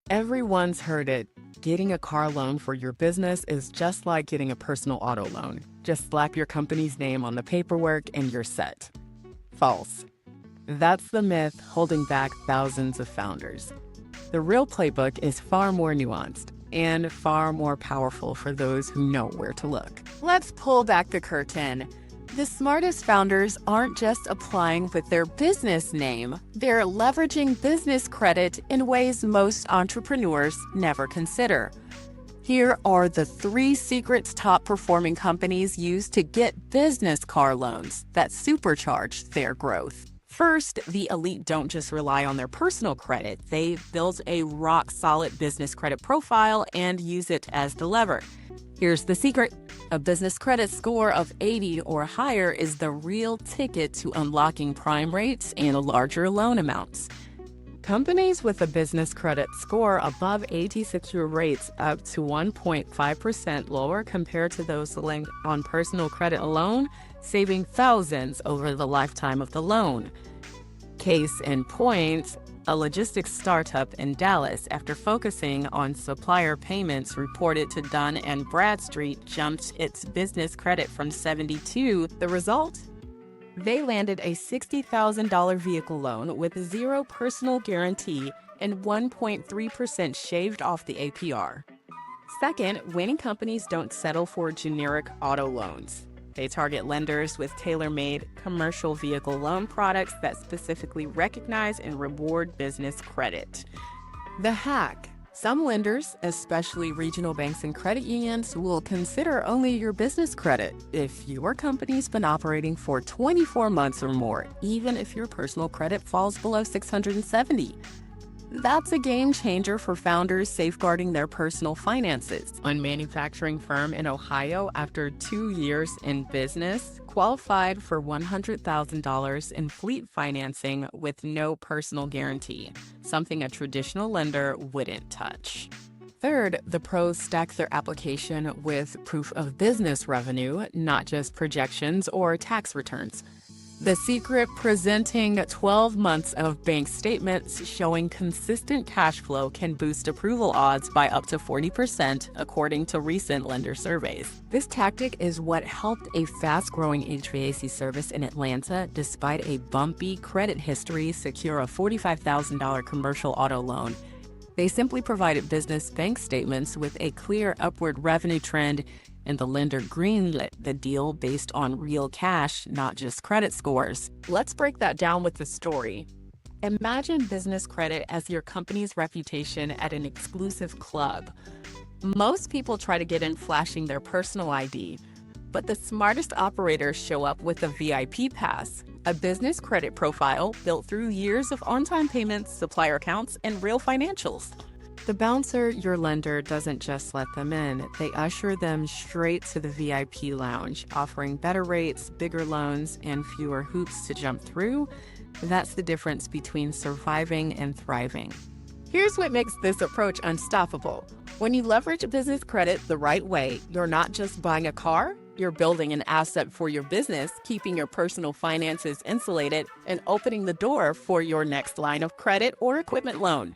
Everyone's heard it. Getting a car loan for your business is just like getting a personal auto loan. Just slap your company's name on the paperwork and you're set. False. That's the myth holding back thousands of founders. The real playbook is far more nuanced and far more powerful for those who know where to look. Let's pull back the curtain. The smartest founders aren't just applying with their business name, they're leveraging business credit in ways most entrepreneurs never consider. Here are the 3 secrets top-performing companies use to get business car loans that supercharge their growth. First, the elite don't just rely on their personal credit. They build a rock-solid business credit profile and use it as the lever. Here's the secret. A business credit score of 80 or higher is the real ticket to unlocking prime rates and larger loan amounts. Companies with a business credit score above 80 secure rates up to 1.5% lower compared to those linked on personal credit alone, saving thousands over the lifetime of the loan. Case in point, a logistics startup in Dallas, after focusing on supplier payments, reported to Dun & Bradstreet jumped its business credit from 72. The result? They landed a $60,000 vehicle loan with 0 personal guarantee and 1.3% shaved off the APR. Second, winning companies don't settle for generic auto loans. They target lenders with tailor-made commercial vehicle loan products that specifically recognize and reward business credit. The hack. Some lenders, especially regional banks and credit unions, will consider only your business credit if your company's been operating for 24 months or more, even if your personal credit falls below 670. That's a game changer for founders safeguarding their personal finances. One manufacturing firm in Ohio, after 2 years in business, qualified for $100,000 in fleet financing with no personal guarantee, something a traditional lender wouldn't touch. Third, the pros stack their application with proof of business revenue, not just projections or tax returns. The secret: presenting 12 months of bank statements showing consistent cash flow can boost approval odds by up to 40%, according to recent lender surveys. This tactic is what helped a fast-growing HVAC service in Atlanta, despite a bumpy credit history, secure a $45,000 commercial auto loan. They simply provided business bank statements with a clear upward revenue trend, and the lender greenlit the deal based on real cash, not just credit scores. Let's break that down with the story. Imagine business credit as your company's reputation at an exclusive club. Most people try to get in flashing their personal ID, but the smartest operators show up with a VIP pass, a business credit profile built through years of on-time payments, supplier accounts, and real financials. The bouncer, your lender, doesn't just let them in. They usher them straight to the VIP lounge, offering better rates, bigger loans, and fewer hoops to jump through. That's the difference between surviving and thriving. Here's what makes this approach unstoppable. When you leverage business credit the right way, you're not just buying a car, you're building an asset for your business, keeping your personal finances insulated, and opening the door for your next line of credit or equipment loan.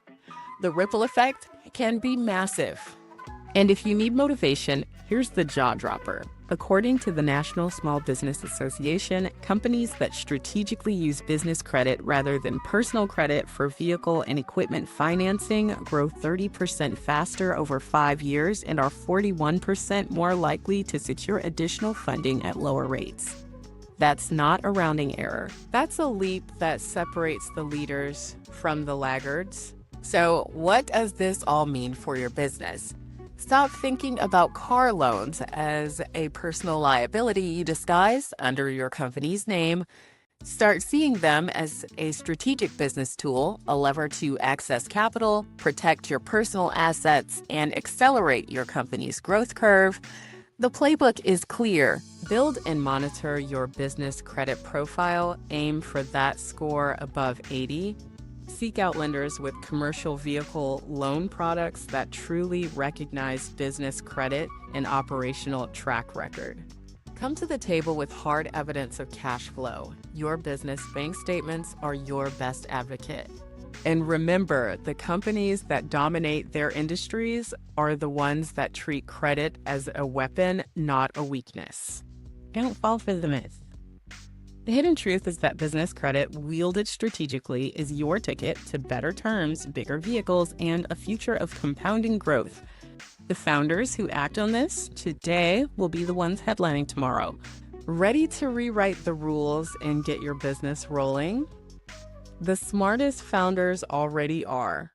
The ripple effect can be massive. And if you need motivation, here's the jaw dropper. According to the National Small Business Association, companies that strategically use business credit rather than personal credit for vehicle and equipment financing grow 30% faster over 5 years and are 41% more likely to secure additional funding at lower rates. That's not a rounding error. That's a leap that separates the leaders from the laggards. So what does this all mean for your business? Stop thinking about car loans as a personal liability you disguise under your company's name. Start seeing them as a strategic business tool, a lever to access capital, protect your personal assets, and accelerate your company's growth curve. The playbook is clear. Build and monitor your business credit profile. Aim for that score above 80. Seek out lenders with commercial vehicle loan products that truly recognize business credit and operational track record. Come to the table with hard evidence of cash flow. Your business bank statements are your best advocate. And remember, the companies that dominate their industries are the ones that treat credit as a weapon, not a weakness. Don't fall for the myth. The hidden truth is that business credit, wielded strategically, is your ticket to better terms, bigger vehicles, and a future of compounding growth. The founders who act on this today will be the ones headlining tomorrow. Ready to rewrite the rules and get your business rolling? The smartest founders already are.